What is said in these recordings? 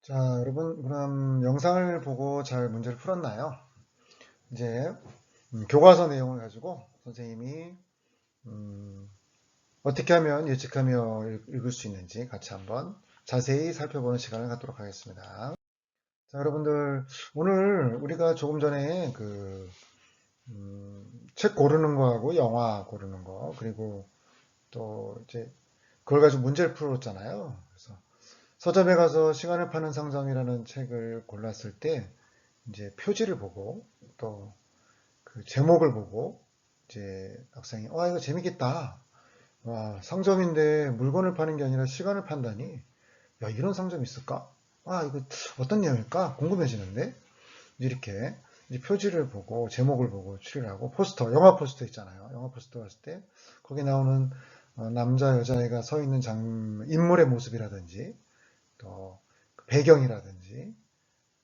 자, 여러분, 그럼 영상을 보고 잘 문제를 풀었나요? 이제 교과서 내용을 가지고 선생님이 음, 어떻게 하면 예측하며 읽을 수 있는지 같이 한번 자세히 살펴보는 시간을 갖도록 하겠습니다. 자, 여러분들, 오늘 우리가 조금 전에 책 고르는 거하고 영화 고르는 거, 그리고 또 이제 그걸 가지고 문제를 풀었잖아요. 그래서 서점에 가서 시간을 파는 상점이라는 책을 골랐을 때 이제 표지를 보고 또 그 제목을 보고 이제 학생이 이거 재밌겠다. 와, 상점인데 물건을 파는 게 아니라 시간을 판다니. 야, 이런 상점이 있을까? 이거 어떤 내용일까? 궁금해지는데 이렇게 이제 표지를 보고 제목을 보고 추리를 하고 포스터, 영화 포스터 있잖아요. 영화 포스터 봤을 때 거기 나오는 남자 여자애가 서 있는 인물의 모습이라든지 또 배경이라든지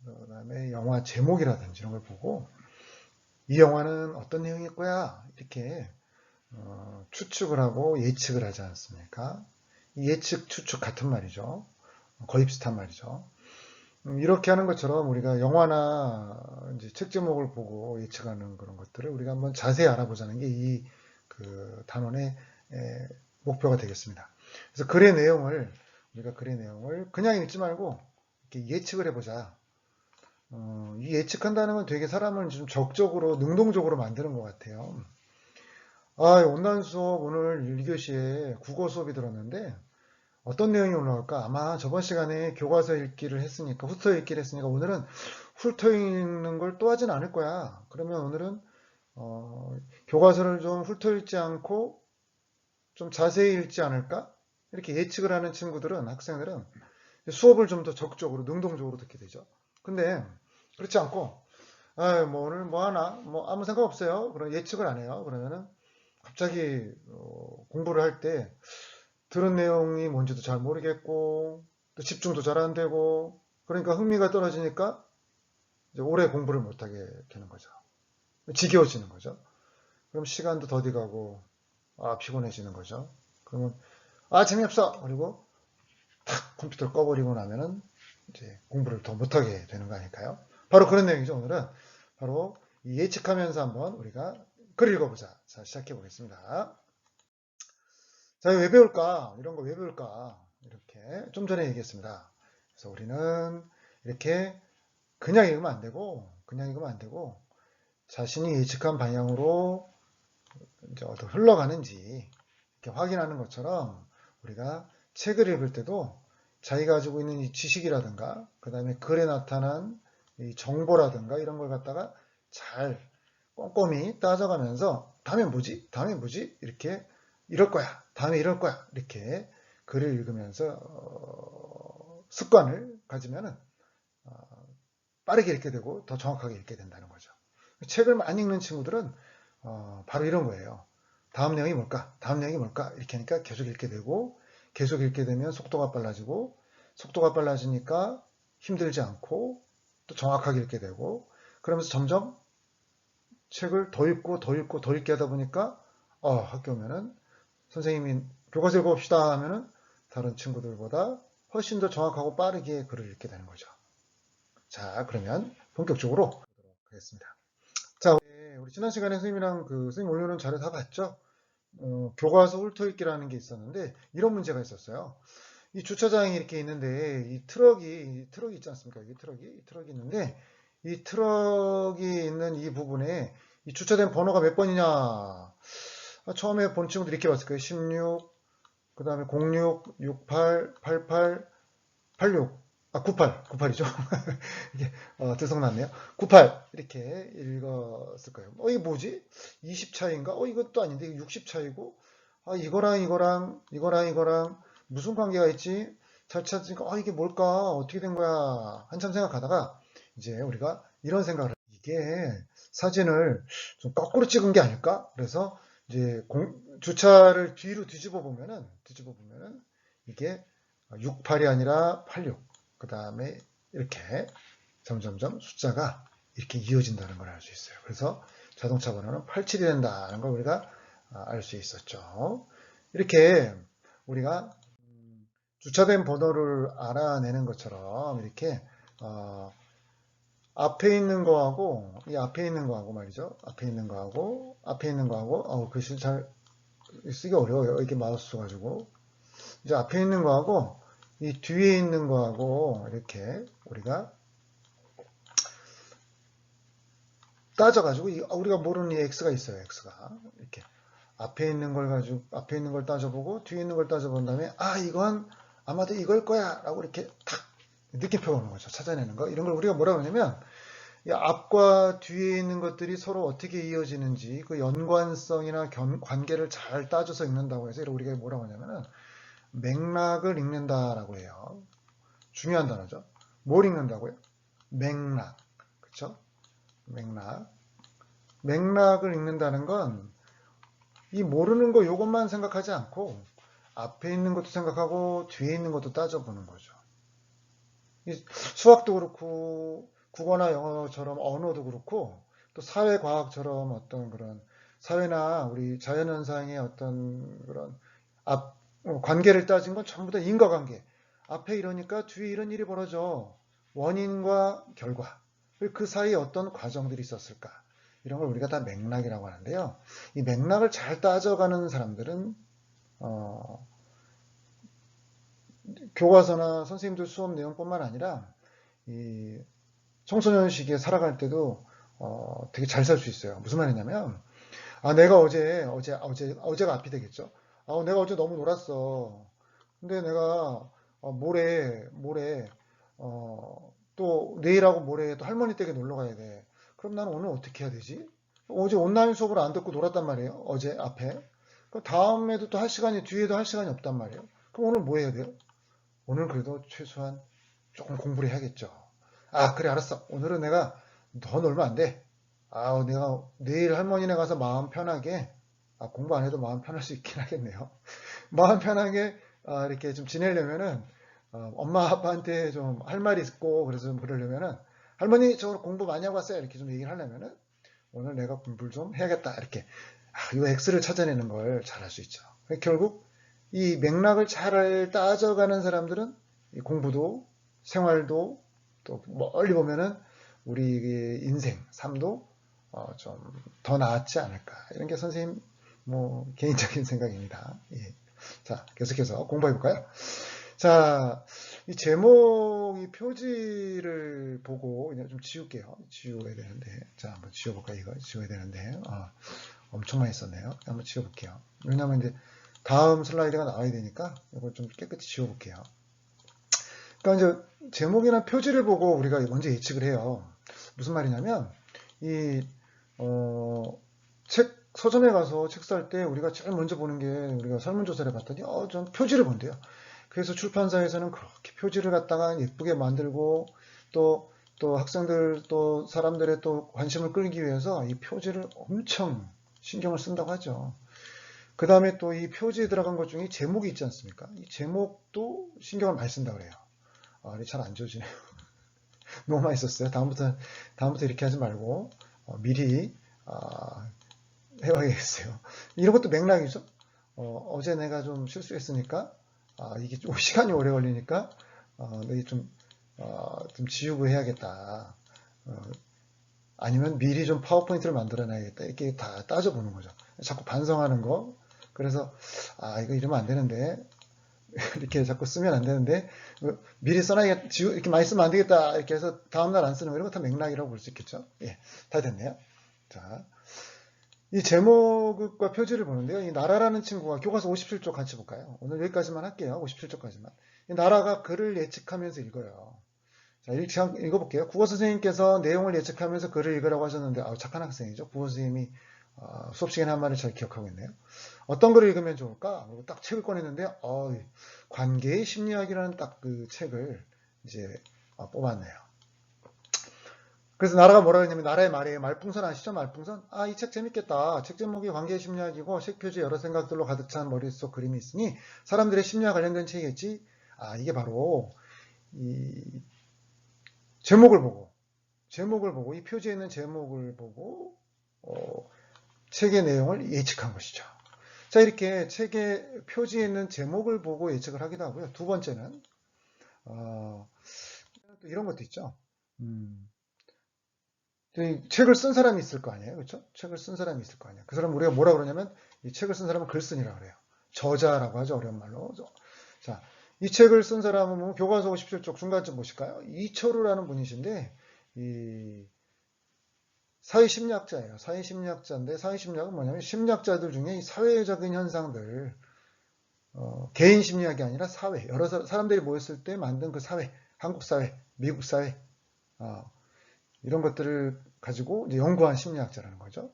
그다음에 영화 제목이라든지 이런 걸 보고 이 영화는 어떤 내용일 거야 이렇게 추측을 하고 예측을 하지 않습니까? 이 예측, 추측 같은 말이죠. 거의 비슷한 말이죠. 이렇게 하는 것처럼 우리가 영화나 이제 책 제목을 보고 예측하는 그런 것들을 우리가 한번 자세히 알아보자는 게 이 그 단원의 목표가 되겠습니다. 그래서 우리가 글의 내용을 그냥 읽지 말고 이렇게 예측을 해보자. 이 예측한다는 건 되게 사람을 좀 적극적으로, 능동적으로 만드는 것 같아요. 온라인 수업 오늘 1교시에 국어 수업이 들었는데 어떤 내용이 올라올까? 아마 저번 시간에 교과서 읽기를 했으니까, 훑어 읽기를 했으니까 오늘은 훑어 읽는 걸 또 하진 않을 거야. 그러면 오늘은 교과서를 좀 훑어 읽지 않고 좀 자세히 읽지 않을까? 이렇게 예측을 하는 학생들은 수업을 좀 더 적극적으로, 능동적으로 듣게 되죠. 근데 그렇지 않고 뭐 오늘 뭐 하나 뭐 아무 생각 없어요. 그런 예측을 안 해요. 그러면은 갑자기 공부를 할 때 들은 내용이 뭔지도 잘 모르겠고 또 집중도 잘 안 되고 그러니까 흥미가 떨어지니까 이제 오래 공부를 못하게 되는 거죠. 지겨워지는 거죠. 그럼 시간도 더디 가고 피곤해지는 거죠. 그러면 재미없어. 그리고 탁 컴퓨터를 꺼버리고 나면은 이제 공부를 더 못하게 되는 거 아닐까요? 바로 그런 내용이죠. 오늘은 바로 이 예측하면서 한번 우리가 글 읽어보자. 자, 시작해 보겠습니다. 자, 왜 배울까? 이런 거 왜 배울까? 이렇게 좀 전에 얘기했습니다. 그래서 우리는 이렇게 그냥 읽으면 안 되고, 자신이 예측한 방향으로 이제 어디 흘러가는지 이렇게 확인하는 것처럼 우리가 책을 읽을 때도 자기가 가지고 있는 이 지식이라든가, 그 다음에 글에 나타난 이 정보라든가 이런 걸 갖다가 잘 꼼꼼히 따져가면서 다음에 뭐지? 다음에 뭐지? 이렇게 이럴 거야. 다음에 이럴 거야. 이렇게 글을 읽으면서 습관을 가지면은 빠르게 읽게 되고 더 정확하게 읽게 된다는 거죠. 책을 많이 읽는 친구들은 바로 이런 거예요. 다음 내용이 뭘까? 다음 내용이 뭘까? 이렇게 하니까 계속 읽게 되고 계속 읽게 되면 속도가 빨라지고 속도가 빨라지니까 힘들지 않고 또 정확하게 읽게 되고 그러면서 점점 책을 더 읽고 더 읽고 더 읽게 하다 보니까 학교 오면은 선생님이 교과서 읽어봅시다 하면은 다른 친구들보다 훨씬 더 정확하고 빠르게 글을 읽게 되는 거죠. 자, 그러면 본격적으로 보도록 하겠습니다. 자, 우리 지난 시간에 선생님이랑 선생님 올려놓은 자료 다 봤죠? 교과서 훑어읽기라는 게 있었는데 이런 문제가 있었어요. 이 주차장이 이렇게 있는데 이 트럭이 있지 않습니까? 이 트럭이 있는데 이 트럭이 있는 이 부분에 이 주차된 번호가 몇 번이냐? 처음에 본 친구들 이렇게 봤을 거예요. 16, 그 다음에 06, 68, 88, 86, 98이죠. 이게 들썩났네요. 98 이렇게 읽었을 거예요. 이게 뭐지? 20 차이인가? 이것도 아닌데 60 차이고 이거랑 무슨 관계가 있지? 잘 찾으니까 이게 뭘까? 어떻게 된 거야? 한참 생각하다가 이제 우리가 이런 생각을 해요. 이게 사진을 좀 거꾸로 찍은 게 아닐까? 그래서 이제 주차를 뒤로 뒤집어 보면은 이게 68이 아니라 86. 그 다음에 이렇게 점점점 숫자가 이렇게 이어진다는 걸 알 수 있어요. 그래서 자동차 번호는 87이 된다는 걸 우리가 알 수 있었죠. 이렇게 우리가 주차된 번호를 알아내는 것처럼 이렇게 앞에 있는 거하고 이 앞에 있는 거하고 말이죠. 앞에 있는 거하고 앞에 있는 거하고 글씨 잘 쓰기 어려워요. 이렇게 마우스 써가지고 이제 앞에 있는 거하고 이 뒤에 있는 거하고 이렇게 우리가 따져가지고 우리가 모르는 이 x가 있어요. x가 이렇게 앞에 있는 걸 가지고 앞에 있는 걸 따져보고 뒤에 있는 걸 따져본 다음에 이건 아마도 이걸 거야라고 이렇게 탁 느낌표 오는 거죠. 찾아내는 거 이런 걸 우리가 뭐라고 하냐면 이 앞과 뒤에 있는 것들이 서로 어떻게 이어지는지 그 연관성이나 관계를 잘 따져서 읽는다고 해서 우리가 뭐라고 하냐면은 맥락을 읽는다라고 해요. 중요한 단어죠. 뭘 읽는다고요? 맥락. 그쵸? 맥락. 맥락을 읽는다는 건 이 모르는 거 요것만 생각하지 않고 앞에 있는 것도 생각하고 뒤에 있는 것도 따져보는 거죠. 수학도 그렇고 국어나 영어처럼 언어도 그렇고 또 사회과학처럼 어떤 그런 사회나 우리 자연현상의 어떤 그런 관계를 따진 건 전부 다 인과관계. 앞에 이러니까 뒤에 이런 일이 벌어져. 원인과 결과. 그 사이에 어떤 과정들이 있었을까. 이런 걸 우리가 다 맥락이라고 하는데요. 이 맥락을 잘 따져가는 사람들은 교과서나 선생님들 수업 내용뿐만 아니라 이 청소년 시기에 살아갈 때도 되게 잘 살 수 있어요. 무슨 말이냐면 내가 어제가 앞이 되겠죠. 내가 어제 너무 놀았어. 근데 내가 모레 또 내일하고 모레 또 할머니 댁에 놀러 가야 돼. 그럼 나는 오늘 어떻게 해야 되지? 어제 온라인 수업을 안 듣고 놀았단 말이에요. 어제 앞에. 그럼 다음에도 또 할 시간이 뒤에도 할 시간이 없단 말이에요. 그럼 오늘 뭐 해야 돼요? 오늘 그래도 최소한 조금 공부를 해야겠죠. 그래, 알았어. 오늘은 내가 더 놀면 안 돼. 내가 내일 할머니네 가서 마음 편하게, 공부 안 해도 마음 편할 수 있긴 하겠네요. 마음 편하게, 이렇게 좀 지내려면은, 엄마, 아빠한테 좀 할 말이 있고, 그래서 좀 그러려면은, 할머니, 저 공부 많이 하고 왔어요. 이렇게 좀 얘기를 하려면은, 오늘 내가 공부를 좀 해야겠다. 이렇게, 이 X를 찾아내는 걸 잘할 수 있죠. 결국, 이 맥락을 잘 따져가는 사람들은 이 공부도 생활도 또 멀리 보면은 우리 인생, 삶도 좀 더 나았지 않을까. 이런 게 선생님 뭐 개인적인 생각입니다. 예. 자, 계속해서 공부해 볼까요? 자, 이 제목, 이 표지를 보고 그냥 좀 지울게요. 지워야 되는데. 자, 한번 지워볼까요? 이거 지워야 되는데. 엄청 많이 썼네요. 한번 지워볼게요. 왜냐면 이제 다음 슬라이드가 나와야 되니까 이걸 좀 깨끗이 지워볼게요. 그러니까 이제 제목이나 표지를 보고 우리가 먼저 예측을 해요. 무슨 말이냐면 이 책 서점에 가서 책 살 때 우리가 제일 먼저 보는 게 우리가 설문조사를 봤더니 좀 표지를 본대요. 그래서 출판사에서는 그렇게 표지를 갖다가 예쁘게 만들고 또 학생들 또 사람들의 또 관심을 끌기 위해서 이 표지를 엄청 신경을 쓴다고 하죠. 그 다음에 또 이 표지에 들어간 것 중에 제목이 있지 않습니까? 이 제목도 신경을 많이 쓴다고 그래요. 잘 안 지워지네요. 너무 많이 썼어요. 다음부터 이렇게 하지 말고 미리 해봐야겠어요. 이런 것도 맥락이죠. 어제 내가 좀 실수했으니까 이게 좀 시간이 오래 걸리니까 내가 좀 지우고 해야겠다. 아니면 미리 좀 파워포인트를 만들어놔야겠다. 이렇게 다 따져보는 거죠. 자꾸 반성하는 거. 그래서 이거 이러면 안 되는데 이렇게 자꾸 쓰면 안 되는데 미리 써놔야겠다. 이렇게 많이 쓰면 안 되겠다. 이렇게 해서 다음날 안 쓰는 거 이런 거 다 맥락이라고 볼 수 있겠죠. 예, 다 됐네요. 자, 이 제목과 표지를 보는데요. 이 나라라는 친구가 교과서 57쪽 같이 볼까요? 오늘 여기까지만 할게요. 57쪽까지만. 이 나라가 글을 예측하면서 읽어요. 자, 읽어볼게요. 국어 선생님께서 내용을 예측하면서 글을 읽으라고 하셨는데, 착한 학생이죠. 국어 선생님이 수업 시간에 한 말을 잘 기억하고 있네요. 어떤 글을 읽으면 좋을까? 그리고 딱 책을 꺼냈는데, 관계의 심리학이라는 딱 그 책을 이제 뽑았네요. 그래서 나라가 뭐라 그랬냐면 나라의 말이에요. 말풍선 아시죠? 말풍선? 이 책 재밌겠다. 책 제목이 관계의 심리학이고 책 표지 여러 생각들로 가득 찬 머릿속 그림이 있으니 사람들의 심리와 관련된 책이겠지. 이게 바로 이 제목을 보고 이 표지에 있는 제목을 보고 책의 내용을 예측한 것이죠. 자, 이렇게 책의 표지에 있는 제목을 보고 예측을 하기도 하고요. 두 번째는 또 이런 것도 있죠. 음, 책을 쓴 사람이 있을 거 아니에요, 그렇죠? 책을 쓴 사람이 있을 거 아니에요. 그 사람 우리가 뭐라 그러냐면 이 책을 쓴 사람은 글쓴이라고 그래요. 저자라고 하죠, 어려운 말로. 자, 이 책을 쓴 사람은 뭐 교과서 57쪽 중간쯤 보실까요? 이철우라는 분이신데 이 사회심리학자예요. 사회심리학자인데 사회심리학은 뭐냐면 심리학자들 중에 이 사회적인 현상들 개인 심리학이 아니라 사회, 여러 사람들이 모였을 때 만든 그 사회, 한국 사회, 미국 사회 이런 것들을 가지고 이제 연구한 심리학자라는 거죠.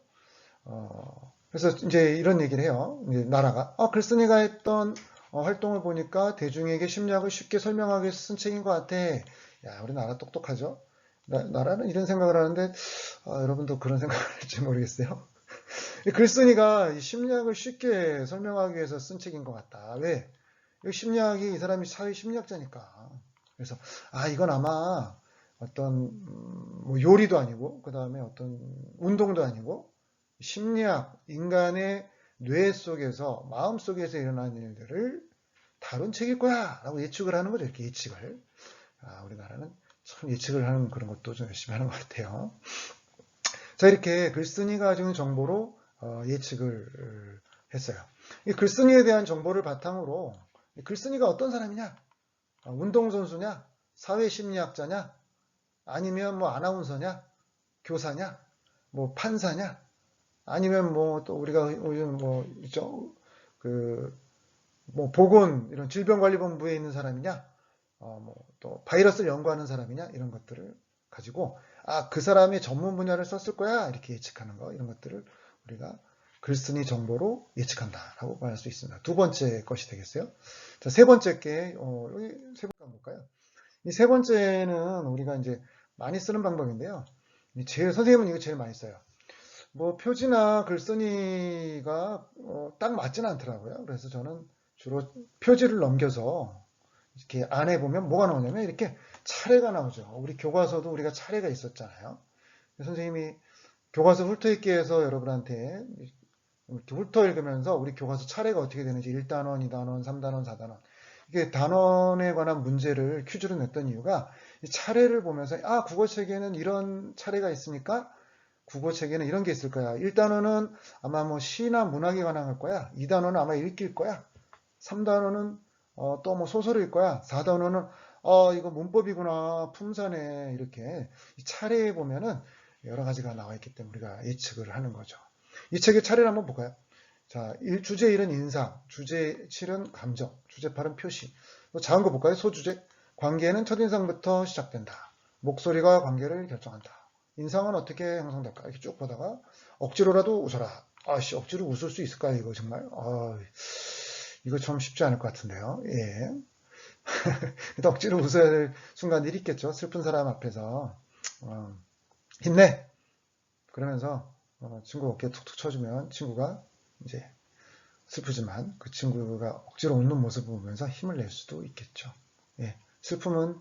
그래서 이제 이런 얘기를 해요. 이제 나라가 글쓴이가 했던 활동을 보니까 대중에게 심리학을 쉽게 설명하기 위해서 쓴 책인 것 같아. 야, 우리 나라 똑똑하죠? 나라는 이런 생각을 하는데 여러분도 그런 생각을 할지 모르겠어요. 글쓴이가 이 심리학을 쉽게 설명하기 위해서 쓴 책인 것 같다. 왜? 이 심리학이 이 사람이 사회 심리학자니까. 그래서 이건 아마 어떤 뭐 요리도 아니고 그 다음에 어떤 운동도 아니고 심리학, 인간의 뇌 속에서 마음 속에서 일어나는 일들을 다룬 책일 거야 라고 예측을 하는 거죠. 이렇게 예측을. 우리나라는 참 예측을 하는 그런 것도 좀 열심히 하는 것 같아요. 자, 이렇게 글쓴이가 가지고 있는 정보로 예측을 했어요. 이 글쓴이에 대한 정보를 바탕으로 글쓴이가 어떤 사람이냐? 운동선수냐? 사회심리학자냐? 아니면 뭐 아나운서냐? 교사냐? 뭐 판사냐? 아니면 뭐 또 우리가 요즘 뭐 있죠? 뭐 보건 이런 질병관리본부에 있는 사람이냐? 뭐 또 바이러스를 연구하는 사람이냐? 이런 것들을 가지고 그 사람의 전문 분야를 썼을 거야 이렇게 예측하는 거 이런 것들을 우리가 글쓴이 정보로 예측한다라고 말할 수 있습니다. 두 번째 것이 되겠어요. 자, 세 번째 게 여기 세 번째 한번 볼까요? 이 세 번째는 우리가 이제 많이 쓰는 방법인데요. 선생님은 이거 제일 많이 써요. 뭐 표지나 글쓴이가 딱 맞지는 않더라고요. 그래서 저는 주로 표지를 넘겨서 이렇게 안에 보면 뭐가 나오냐면 이렇게 차례가 나오죠. 우리 교과서도 우리가 차례가 있었잖아요. 선생님이 교과서 훑어읽기 해서 여러분한테 이렇게 훑어 읽으면서 우리 교과서 차례가 어떻게 되는지 1단원, 2단원, 3단원, 4단원 이게 단원에 관한 문제를 퀴즈로 냈던 이유가 이 차례를 보면서 국어책에는 이런 차례가 있으니까 국어책에는 이런 게 있을 거야. 1단원은 아마 뭐 시나 문학에 관한 걸 거야. 2단원은 아마 읽기일 거야. 3단원은 또 뭐 소설일 거야. 4단원은 이거 문법이구나. 품사네. 이렇게 차례에 보면은 여러 가지가 나와 있기 때문에 우리가 예측을 하는 거죠. 이 책의 차례를 한번 볼까요? 자, 주제 1은 인상, 주제 7은 감정, 주제 8은 표시. 작은 거 볼까요? 소주제. 관계는 첫인상부터 시작된다. 목소리가 관계를 결정한다. 인상은 어떻게 형성될까? 이렇게 쭉 보다가 억지로라도 웃어라. 억지로 웃을 수 있을까? 이거 정말. 이거 좀 쉽지 않을 것 같은데요. 예. 억지로 웃어야 될 순간들이 있겠죠. 슬픈 사람 앞에서. 힘내! 그러면서 친구 어깨에 툭툭 쳐주면 친구가 이제 슬프지만 그 친구가 억지로 웃는 모습을 보면서 힘을 낼 수도 있겠죠. 예. 슬픔은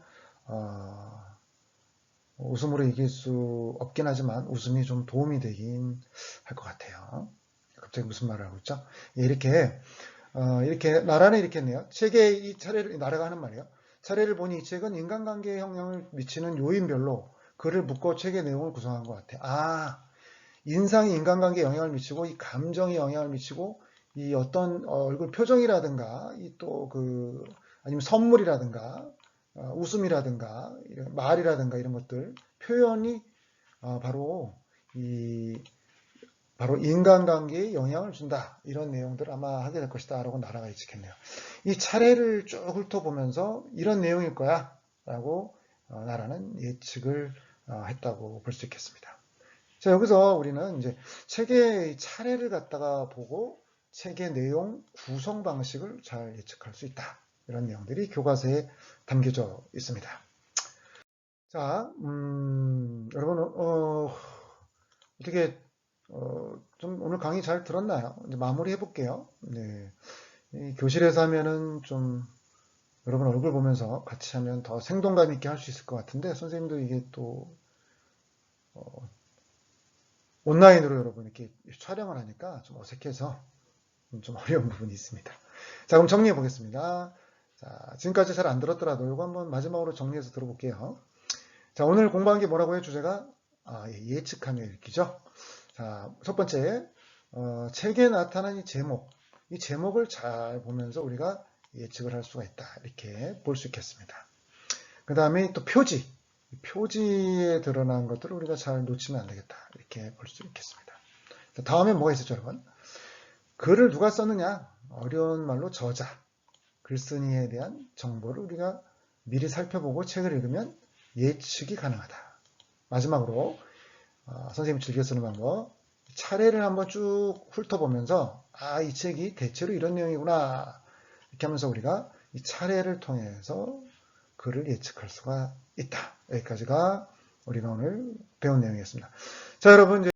웃음으로 이길 수 없긴 하지만 웃음이 좀 도움이 되긴 할 것 같아요. 갑자기 무슨 말을 하고 있죠? 예, 이렇게 나라는 이렇게 했네요. 책의 이 차례를 나라가 하는 말이에요. 차례를 보니 이 책은 인간관계에 영향을 미치는 요인별로 글을 묶어 책의 내용을 구성한 것 같아. 인상이 인간관계에 영향을 미치고 이 감정이 영향을 미치고 이 어떤 얼굴 표정이라든가 아니면 선물이라든가 웃음이라든가 말이라든가 이런 것들 표현이 바로 인간관계에 영향을 준다. 이런 내용들을 아마 하게 될 것이다. 라고 나라가 예측했네요. 이 차례를 쭉 훑어보면서 이런 내용일 거야. 라고 나라는 예측을 했다고 볼 수 있겠습니다. 자, 여기서 우리는 이제 책의 차례를 갖다가 보고 책의 내용 구성 방식을 잘 예측할 수 있다. 이런 내용들이 교과서에 담겨져 있습니다. 자, 여러분, 어떻게 좀 오늘 강의 잘 들었나요? 이제 마무리 해볼게요. 네. 교실에서 하면은 좀 여러분 얼굴 보면서 같이 하면 더 생동감 있게 할 수 있을 것 같은데 선생님도 이게 또 온라인으로 여러분 이렇게 촬영을 하니까 좀 어색해서 좀 어려운 부분이 있습니다. 자, 그럼 정리해 보겠습니다. 자, 지금까지 잘 안 들었더라도 이거 한번 마지막으로 정리해서 들어볼게요. 자, 오늘 공부한 게 뭐라고요? 주제가 예측하며 읽기죠. 자, 첫 번째, 책에 나타난 이 제목을 잘 보면서 우리가 예측을 할 수가 있다. 이렇게 볼 수 있겠습니다. 그 다음에 또 표지에 드러난 것들을 우리가 잘 놓치면 안 되겠다. 이렇게 볼 수 있겠습니다. 자, 다음에 뭐가 있었죠, 여러분? 글을 누가 썼느냐? 어려운 말로 저자, 글쓴이에 대한 정보를 우리가 미리 살펴보고 책을 읽으면 예측이 가능하다. 마지막으로 선생님이 즐겨 쓰는 방법, 차례를 한번 쭉 훑어보면서 이 책이 대체로 이런 내용이구나 이렇게 하면서 우리가 이 차례를 통해서 글을 예측할 수가 있다. 여기까지가 우리가 오늘 배운 내용이었습니다. 자, 여러분,